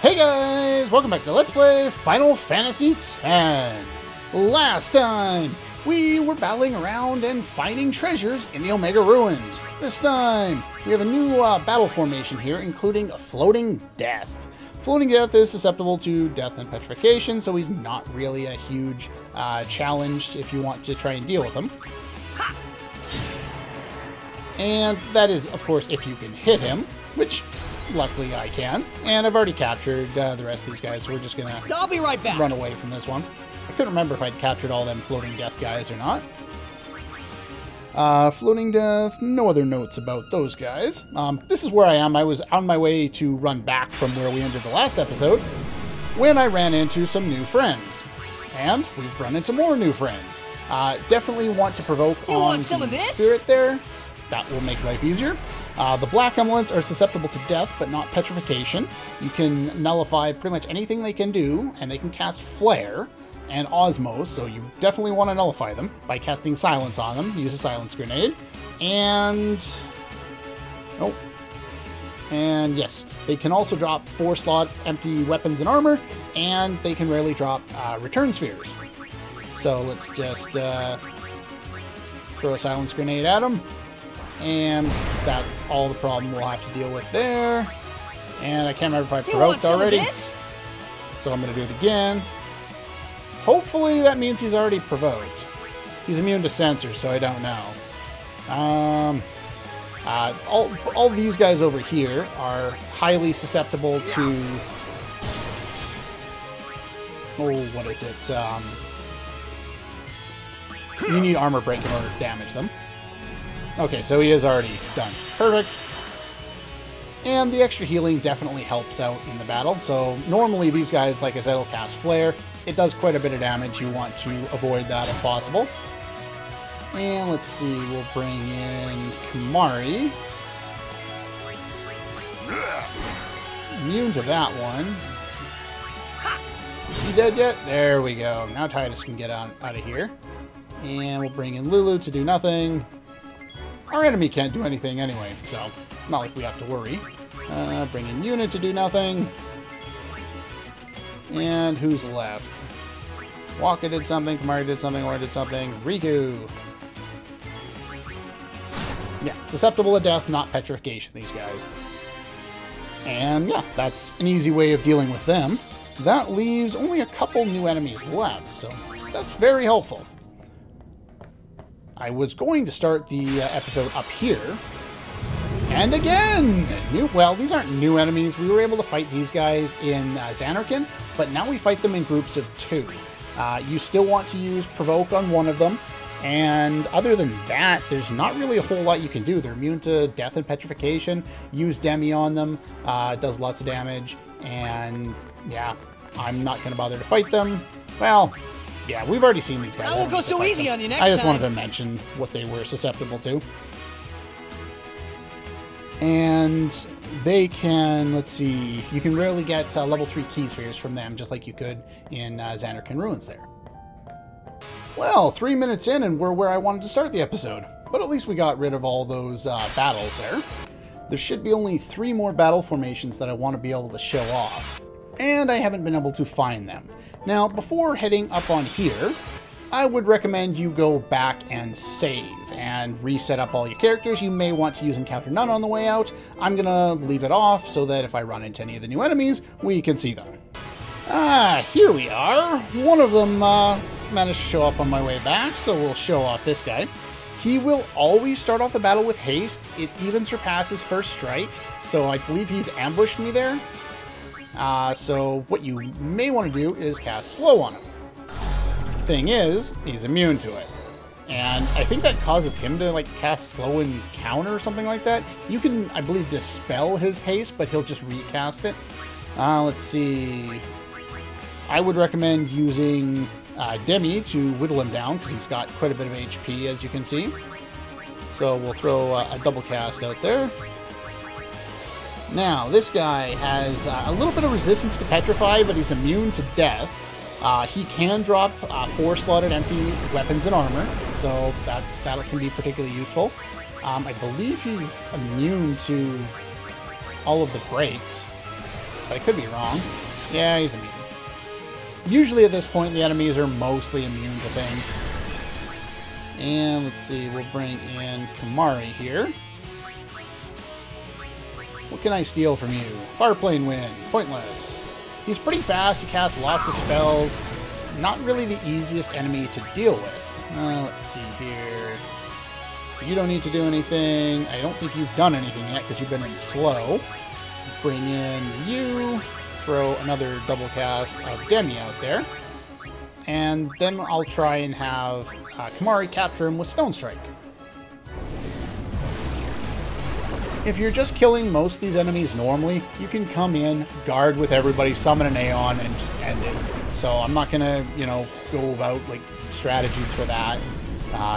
Hey guys, welcome back to Let's Play Final Fantasy X. Last time, we were battling around and finding treasures in the Omega Ruins. This time, we have a new battle formation here, including Floating Death. Floating Death is susceptible to death and petrification, so he's not really a huge challenge if you want to try and deal with him. And that is, of course, if you can hit him, which luckily I can. And I've already captured the rest of these guys, so we're just gonna I'll be right back. Run away from this one. I couldn't remember if I'd captured all them Floating Death guys or not. Floating Death, no other notes about those guys. This is where I am. I was on my way to run back from where we ended the last episode when I ran into some new friends. And we've run into more new friends. Definitely want to provoke on the spirit there. That will make life easier. The black emolents are susceptible to death, but not petrification. You can nullify pretty much anything they can do, and they can cast Flare and Osmose, so you definitely want to nullify them by casting Silence on them. Use a Silence Grenade. And... oh. And yes, they can also drop 4-slot empty weapons and armor, and they can rarely drop Return Spheres. So let's just throw a Silence Grenade at them. And that's all the problem we'll have to deal with there. And I can't remember if I provoked already. So I'm going to do it again. Hopefully that means he's already provoked. He's immune to sensors, so I don't know. All these guys over here are highly susceptible to... oh, what is it? You need armor break in order to damage them. Okay, so he is already done. Perfect. And the extra healing definitely helps out in the battle. So normally these guys, like I said, will cast Flare. It does quite a bit of damage. You want to avoid that if possible. And let's see, we'll bring in Kamari. Immune to that one. Is he dead yet? There we go. Now Titus can get out of here. And we'll bring in Lulu to do nothing. Our enemy can't do anything anyway, so not like we have to worry. Bring in Unit to do nothing. And who's left? Waka did something, Kamari did something, Aura did something. Riku! Yeah, susceptible to death, not petrification, these guys. And yeah, that's an easy way of dealing with them. That leaves only a couple new enemies left, so that's very helpful. I was going to start the episode up here. And again! Well, these aren't new enemies. We were able to fight these guys in Zanarkand, but now we fight them in groups of 2. You still want to use Provoke on one of them, and other than that, there's not really a whole lot you can do. They're immune to death and petrification. Use Demi on them. It does lots of damage, and yeah, I'm not going to bother to fight them. Well... yeah, we've already seen these guys. I won't go so easy on you next time. I just time. wanted to mention what they were susceptible to. And they can, let's see, you can rarely get level 3 key spheres from them, just like you could in Zanarkand Ruins there. Well, 3 minutes in and we're where I wanted to start the episode. But at least we got rid of all those battles there. There should be only 3 more battle formations that I want to be able to show off. And I haven't been able to find them. Now, before heading up on here, I would recommend you go back and save and reset up all your characters. You may want to use Encounter None on the way out. I'm going to leave it off so that if I run into any of the new enemies, we can see them. Here we are. One of them managed to show up on my way back, so we'll show off this guy. He will always start off the battle with haste. It even surpasses first strike, so I believe he's ambushed me there. So what you may want to do is cast Slow on him. Thing is, he's immune to it. And I think that causes him to like cast Slow and counter or something like that. You can, I believe, dispel his haste, but he'll just recast it. Let's see. I would recommend using Demi to whittle him down, because he's got quite a bit of HP, as you can see. So we'll throw a double cast out there. Now, this guy has a little bit of resistance to Petrify, but he's immune to death. He can drop 4-slotted empty weapons and armor, so that can be particularly useful. I believe he's immune to all of the breaks. but I could be wrong. Yeah, he's immune. Usually at this point, the enemies are mostly immune to things. And let's see, we'll bring in Kamari here. What can I steal from you? Fireplane Wind. Pointless. He's pretty fast, he casts lots of spells. Not really the easiest enemy to deal with. Let's see here. You don't need to do anything. I don't think you've done anything yet because you've been in slow. Bring in you. Throw another double cast of Demi out there. And then I'll try and have Kamari capture him with Stone Strike. If you're just killing most of these enemies normally, you can come in, guard with everybody, summon an Aeon, and just end it. So I'm not gonna, you know, go about like strategies for that.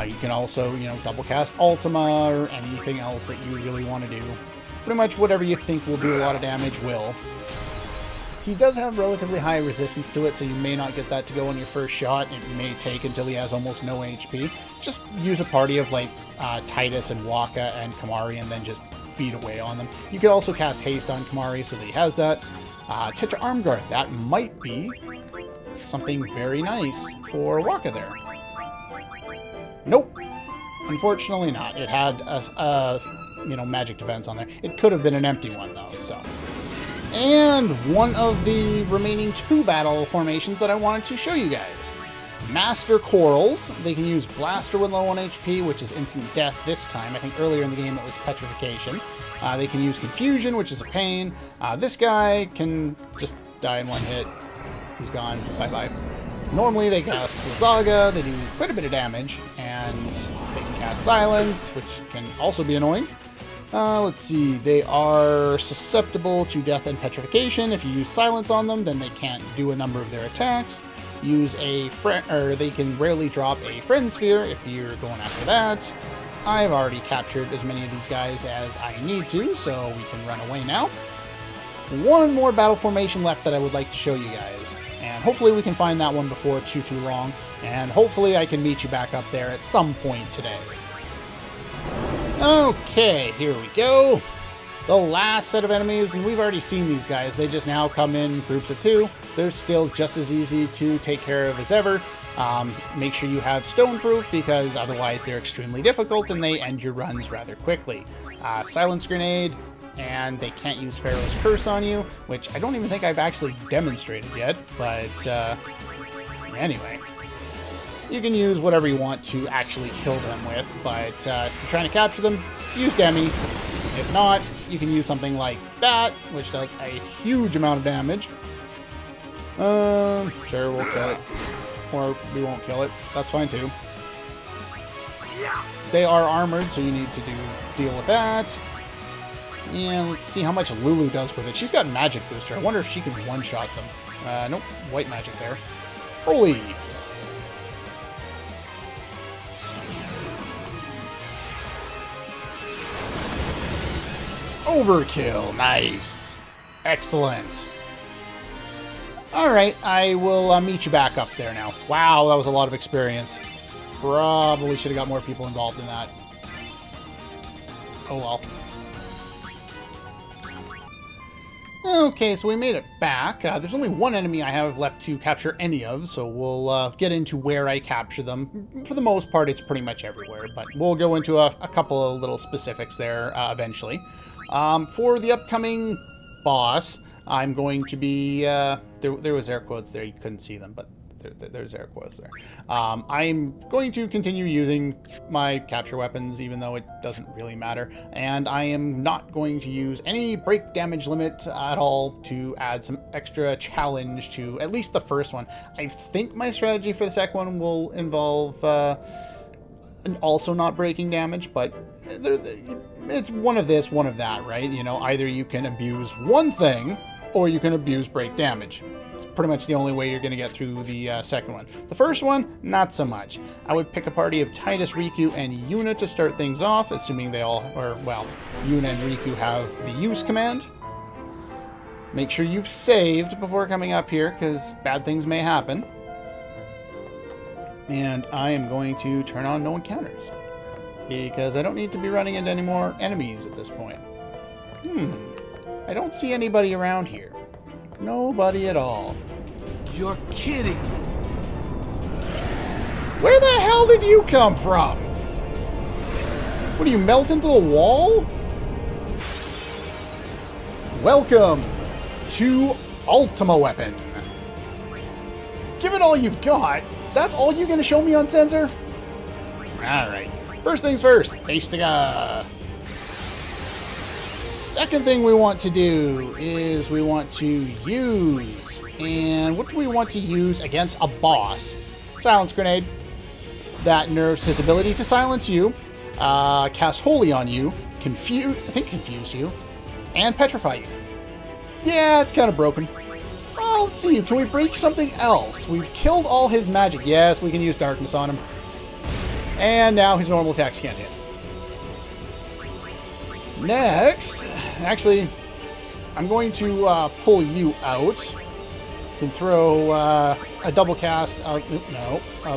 You can also, you know, double cast Ultima or anything else that you really want to do. Pretty much whatever you think will do a lot of damage will. He does have relatively high resistance to it, so you may not get that to go on your first shot. It may take until he has almost no HP. Just use a party of like Titus and Waka and Kamari and then just beat away on them. You could also cast haste on Kamari so that he has that. Tetra Arm Guard, that might be something very nice for Waka there. Nope. Unfortunately not. It had a you know, magic defense on there. It could have been an empty one though, so. And one of the remaining 2 battle formations that I wanted to show you guys. Master Corals. They can use Blaster when low on HP, which is instant death this time. I think earlier in the game it was Petrification. They can use Confusion, which is a pain. This guy can just die in one hit. He's gone. Bye-bye. Normally they cast Blizzaga, they do quite a bit of damage, and they can cast Silence, which can also be annoying. Let's see, they are susceptible to death and petrification. If you use Silence on them, then they can't do a number of their attacks. Use a or they can rarely drop a Friend Sphere if you're going after that. I've already captured as many of these guys as I need to, so we can run away now. One more battle formation left that I would like to show you guys. And hopefully we can find that one before too long. And hopefully I can meet you back up there at some point today. Okay, here we go. The last set of enemies, and we've already seen these guys. They just now come in groups of 2. They're still just as easy to take care of as ever. Make sure you have Stone Proof because otherwise they're extremely difficult and they end your runs rather quickly. Silence Grenade. And they can't use Pharaoh's Curse on you, which I don't even think I've actually demonstrated yet, but anyway. You can use whatever you want to actually kill them with, but if you're trying to capture them, use Demi. If not, you can use something like that, which does a huge amount of damage. Sure, we'll kill it. Or we won't kill it. That's fine too. They are armored, so you need to deal with that. And let's see how much Lulu does with it. She's got Magic Booster. I wonder if she can one-shot them. Nope, white magic there. Holy! Overkill! Nice! Excellent! Alright, I will meet you back up there now. Wow, that was a lot of experience. Probably should have got more people involved in that. Oh well. Okay, so we made it back. There's only one enemy I have left to capture any of, so we'll get into where I capture them. For the most part, it's pretty much everywhere, but we'll go into a couple of little specifics there eventually. For the upcoming boss, I'm going to be... there was air quotes there, you couldn't see them, but there's air quotes there. I'm going to continue using my capture weapons, even though it doesn't really matter. And I am not going to use any break damage limit at all to add some extra challenge to at least the first one. I think my strategy for the second one will involve also not breaking damage, but it's one of this, one of that, right? You know, either you can abuse one thing or you can abuse break damage. It's pretty much the only way you're going to get through the second one. The first one, not so much. I would pick a party of Titus, Riku, and Yuna to start things off, assuming they all, or well, Yuna and Riku have the use command. Make sure you've saved before coming up here, because bad things may happen. And I am going to turn on no encounters, because I don't need to be running into any more enemies at this point. I don't see anybody around here. Nobody at all. You're kidding me. Where the hell did you come from? What, do you melt into the wall? Welcome to Ultima weapon. Give it all you've got. That's all you're going to show me on sensor? Alright. First things first. Hastiga. Second thing we want to do is we want to use... And what do we want to use against a boss? Silence Grenade. That nerfs his ability to silence you. Cast Holy on you. Confuse you. And Petrify you. Yeah, it's kind of broken. Well, let's see. Can we break something else? We've killed all his magic. Yes, we can use Darkness on him. And now his normal attacks can't hit. Next, actually, I'm going to pull you out. You can throw a double cast, a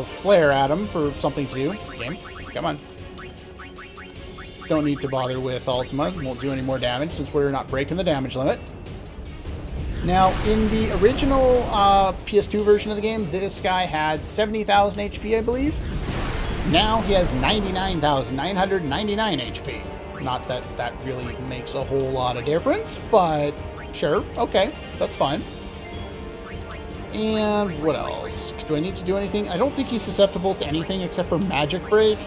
flare at him for something to do. Game, come on. Don't need to bother with Ultima. Won't do any more damage since we're not breaking the damage limit. Now, in the original PS2 version of the game, this guy had 70,000 HP, I believe. Now he has 99,999 HP. Not that that really makes a whole lot of difference, but sure, okay, that's fine. And what else? Do I need to do anything? I don't think he's susceptible to anything except for Magic Break,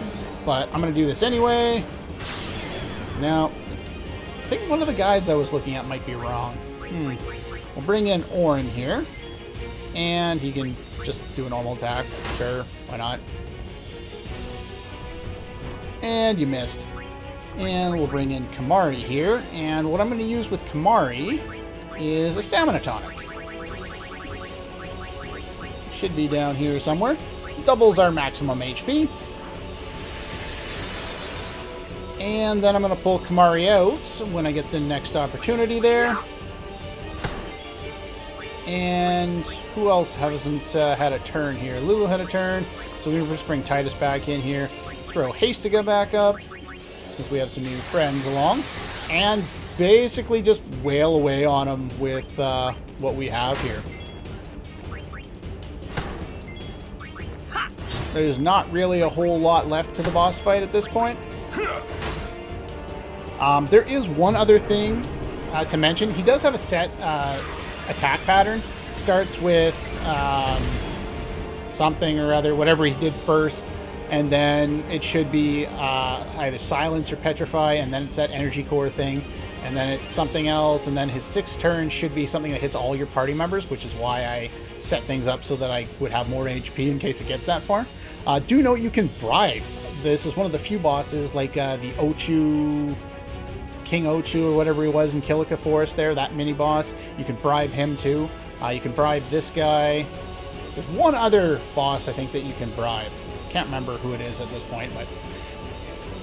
but I'm going to do this anyway. Now, I think one of the guides I was looking at might be wrong. We'll bring in Orin here, and he can just do a normal attack. Sure, why not? And you missed. And we'll bring in Kamari here, and what I'm going to use with Kamari is a Stamina Tonic. Should be down here somewhere. Doubles our maximum HP. And then I'm going to pull Kamari out when I get the next opportunity there. And who else hasn't had a turn here? Lulu had a turn, so we're going to just bring Titus back in here. Throw Hastiga back up, since we have some new friends along. And basically just wail away on them with what we have here. There's not really a whole lot left to the boss fight at this point. There is one other thing to mention. He does have a set attack pattern. Starts with something or other, whatever he did first, and then it should be either Silence or Petrify, and then it's that Energy Core thing, and then it's something else, and then his sixth turn should be something that hits all your party members, which is why I set things up so that I would have more HP in case it gets that far. Do note you can bribe. This is one of the few bosses, like the Ochu... King Ochu or whatever he was in Kilika Forest there, that mini-boss. You can bribe him too. You can bribe this guy. There's one other boss I think that you can bribe. Can't remember who it is at this point, but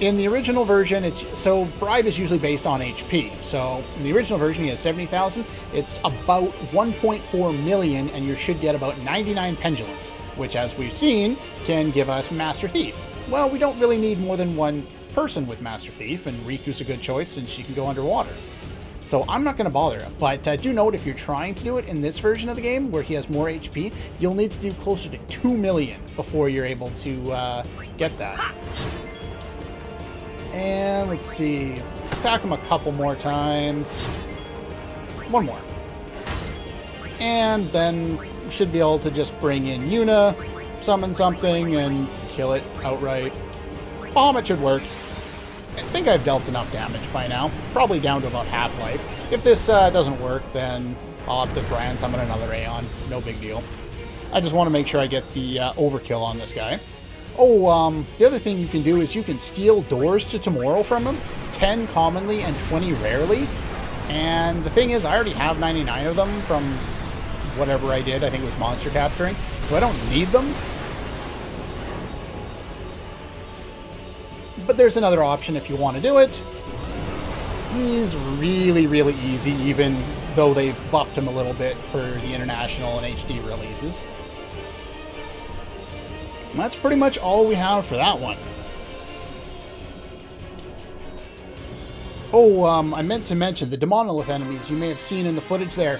in the original version, so bribe is usually based on HP. So in the original version, he has 70,000. It's about 1.4 million, and you should get about 99 pendulums, which, as we've seen, can give us Master Thief. Well, we don't really need more than one person with Master Thief, and Riku's a good choice since she can go underwater. So I'm not going to bother him, but do note if you're trying to do it in this version of the game where he has more HP, you'll need to do closer to 2 million before you're able to get that. And let's see, attack him a couple more times. One more. And then we should be able to just bring in Yuna, summon something, and kill it outright. Bomb, it should work. I think I've dealt enough damage by now. Probably down to about half-life. If this doesn't work, then I'll have to try and summon another Aeon. No big deal. I just want to make sure I get the overkill on this guy. Oh, the other thing you can do is you can steal doors to tomorrow from him. 10 commonly and 20 rarely. And the thing is, I already have 99 of them from whatever I did. I think it was monster capturing. So I don't need them. But there's another option if you want to do it. He's really, really easy, even though they buffed him a little bit for the international and HD releases. And that's pretty much all we have for that one. Oh, I meant to mention the Demonolith enemies you may have seen in the footage there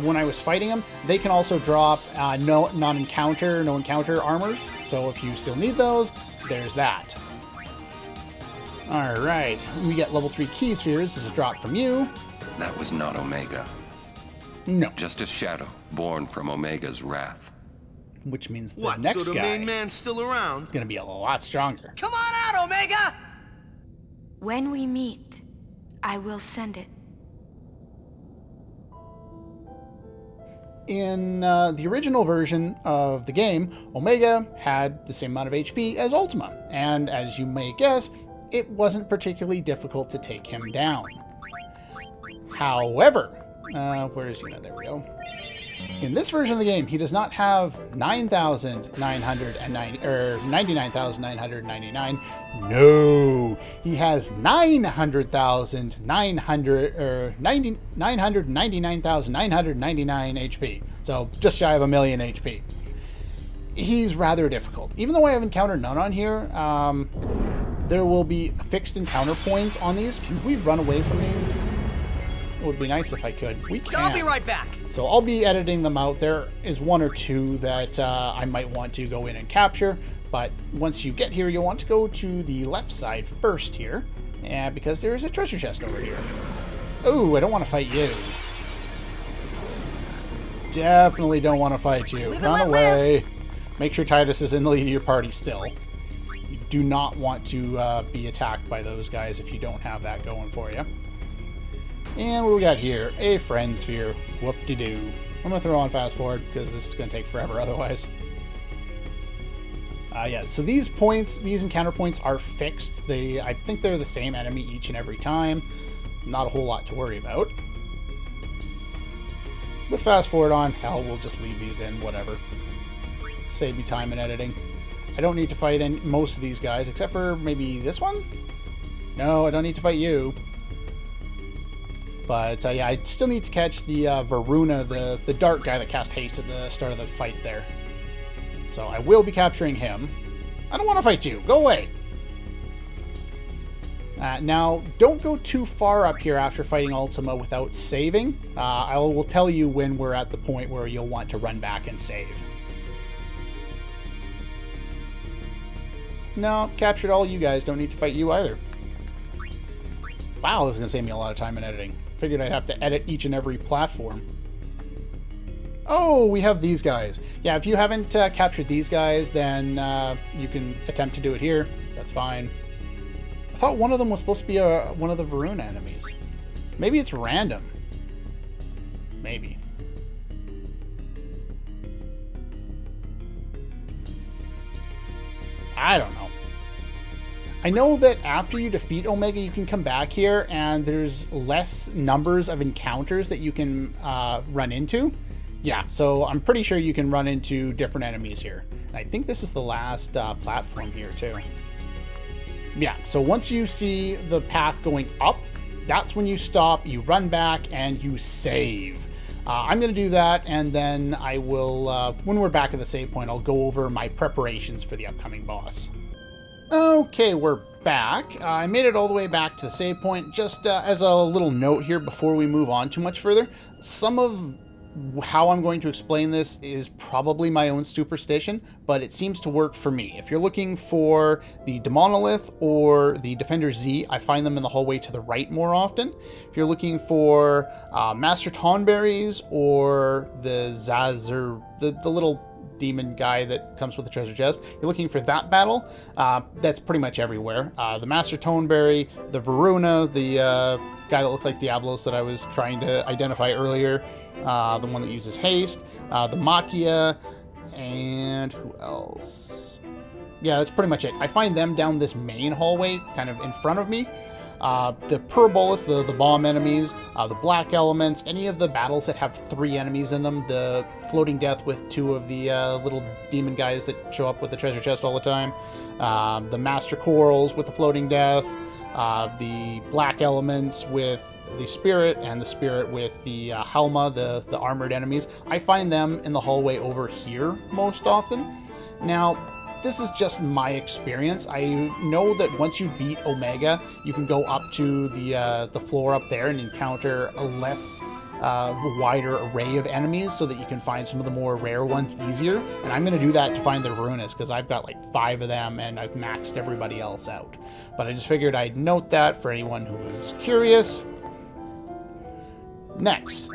when I was fighting them. They can also drop no encounter armors. So if you still need those, there's that. All right, we get level 3 key spheres. This is a drop from you. That was not Omega. No. Just a shadow born from Omega's wrath. Which means the What, next so the guy main man's still around? is going to be a lot stronger. Come on out, Omega! When we meet, I will send it. In the original version of the game, Omega had the same amount of HP as Ultima, and as you may guess, it wasn't particularly difficult to take him down. However, where is Yuna? There we go. In this version of the game, he does not have 99,999. No, he has 999,999 HP. So just shy of a million HP. He's rather difficult. Even though I have encountered none on here, there will be fixed encounter points on these. Can we run away from these? It would be nice if I could. We can. I'll be right back. So I'll be editing them out. There is one or two that I might want to go in and capture, but once you get here, you'll want to go to the left side first here, because there is a treasure chest over here. Oh, I don't want to fight you. Definitely don't want to fight you. Run away. Make sure Titus is in the lead of your party still. You do not want to be attacked by those guys if you don't have that going for you. And what do we got here? A friend sphere. Whoop-de-doo. I'm going to throw on fast forward because this is going to take forever otherwise. Yeah, so these points, these encounter points are fixed. I think they're the same enemy each and every time. Not a whole lot to worry about. With fast forward on, hell, we'll just leave these in, whatever. Save me time in editing. I don't need to fight most of these guys, except for maybe this one? No, I don't need to fight you. But yeah, I still need to catch the Varuna, the dark guy that cast haste at the start of the fight there. So I will be capturing him. I don't want to fight you. Go away. Now, don't go too far up here after fighting Ultima without saving. I will tell you when we're at the point where you'll want to run back and save. No, captured all you guys. Don't need to fight you either. Wow, this is going to save me a lot of time in editing. Figured I'd have to edit each and every platform. Oh, we have these guys. Yeah, if you haven't captured these guys, then you can attempt to do it here. That's fine. I thought one of them was supposed to be one of the Varuna enemies. Maybe it's random. Maybe. I don't know. I know that after you defeat Omega, you can come back here and there's less numbers of encounters that you can run into. Yeah, so I'm pretty sure you can run into different enemies here. And I think this is the last platform here too. Yeah, so once you see the path going up, that's when you stop, you run back, and you save. I'm going to do that, and then I will, when we're back at the save point, I'll go over my preparations for the upcoming boss. Okay, we're back. I made it all the way back to the save point. Just as a little note here before we move on too much further, some of how I'm going to explain this is probably my own superstition, but it seems to work for me. If you're looking for the Demonolith or the Defender Z, I find them in the hallway to the right more often. If you're looking for Master Tonberries or the Zazer, the little demon guy that comes with the treasure chest, you're looking for that battle, that's pretty much everywhere. The Master Toneberry, the Varuna, the guy that looked like Diablos that I was trying to identify earlier, the one that uses haste, the Machia, and who else? Yeah, that's pretty much it. I find them down this main hallway, kind of in front of me. The Purbolus, the bomb enemies, the black elements, any of the battles that have 3 enemies in them, the floating death with 2 of the little demon guys that show up with the treasure chest all the time, the master corals with the floating death, the black elements with the spirit, and the spirit with the Helma, the armored enemies. I find them in the hallway over here most often. Now, this is just my experience. I know that once you beat Omega, you can go up to the floor up there and encounter a less wider array of enemies so that you can find some of the more rare ones easier. And I'm going to do that to find the Runas because I've got like 5 of them and I've maxed everybody else out. But I just figured I'd note that for anyone who was curious. Next,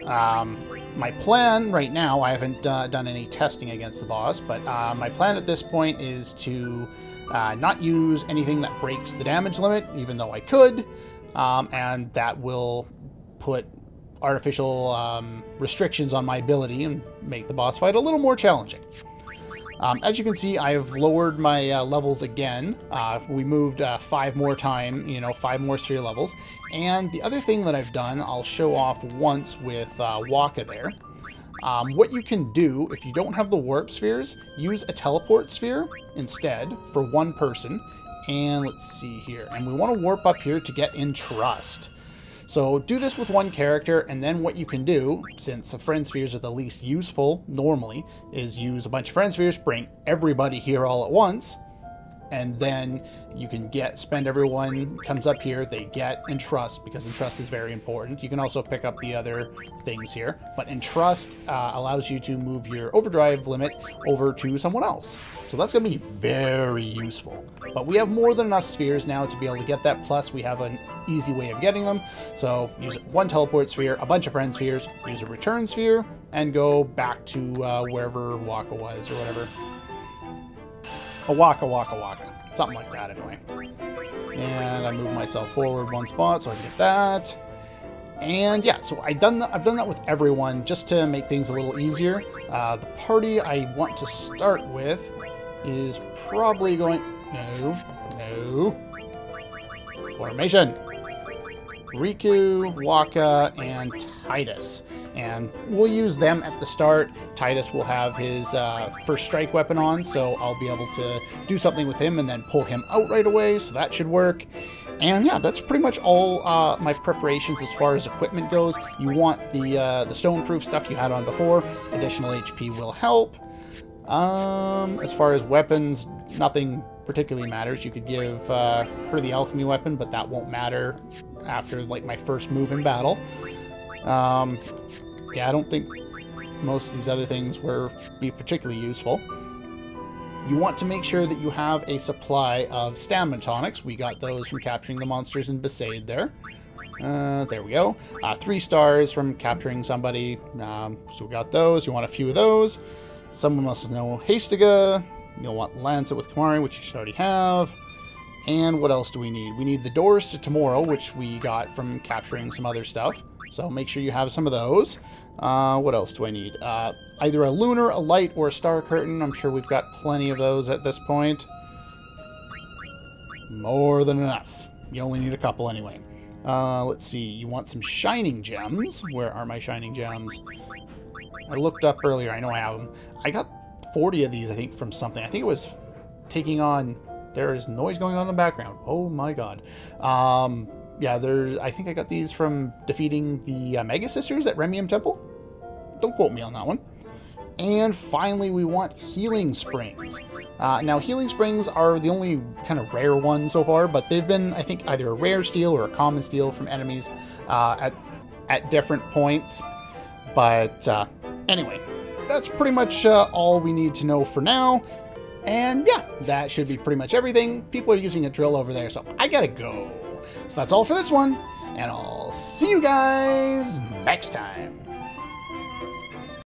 my plan right now, I haven't done any testing against the boss, but my plan at this point is to not use anything that breaks the damage limit, even though I could, and that will put artificial restrictions on my ability and make the boss fight a little more challenging. As you can see, I've lowered my levels again. We moved 5 more time, 5 more sphere levels. And the other thing that I've done, I'll show off once with Waka there. What you can do, if you don't have the warp spheres, use a teleport sphere instead for 1 person. And let's see here. And we want to warp up here to get in Trust. So do this with 1 character, and then what you can do, since the friend spheres are the least useful normally, is use a bunch of friend spheres, bring everybody here all at once, and then you can spend everyone comes up here, they get Entrust, because Entrust is very important. You can also pick up the other things here, but Entrust allows you to move your overdrive limit over to someone else. So that's going to be very useful. But we have more than enough spheres now to be able to get that, plus we have an easy way of getting them. So use 1 teleport sphere, a bunch of friend spheres, use a return sphere, and go back to wherever Waka was, or whatever. Waka. Something like that, anyway. And I move myself forward 1 spot so I can get that. And yeah, so I've done that with everyone just to make things a little easier. The party I want to start with is probably going... No. Formation. Riku, Waka, and Titus. And we'll use them at the start. Titus will have his first strike weapon on, so I'll be able to do something with him and then pull him out right away, so that should work. And yeah, that's pretty much all my preparations as far as equipment goes. You want the stone-proof stuff you had on before. Additional HP will help. As far as weapons, nothing particularly matters. You could give her the alchemy weapon, but that won't matter after like my first move in battle. Yeah, I don't think most of these other things will be particularly useful. You want to make sure that you have a supply of stamina tonics. We got those from capturing the monsters in Besaid there. There we go. 3 stars from capturing somebody. So we got those. You want a few of those. Someone must know Hastiga. You'll want Lancet with Kamari, which you should already have. And what else do we need? We need the doors to tomorrow, which we got from capturing some other stuff. So make sure you have some of those. What else do I need? Either a lunar, a light, or a star curtain. I'm sure we've got plenty of those at this point. More than enough. You only need a couple anyway. Let's see. You want some shining gems. Where are my shining gems? I looked up earlier. I know I have them. I got 40 of these, I think, from something. I think it was taking on... There is noise going on in the background. Oh my god. Yeah, I think I got these from defeating the Mega Sisters at Remium Temple. Don't quote me on that one. And finally, we want Healing Springs. Now, Healing Springs are the only kind of rare ones so far, but they've been, I think, either a rare steal or a common steal from enemies at different points. But anyway, that's pretty much all we need to know for now. And yeah, that should be pretty much everything. People are using a drill over there, so I gotta go. So that's all for this one, and I'll see you guys next time.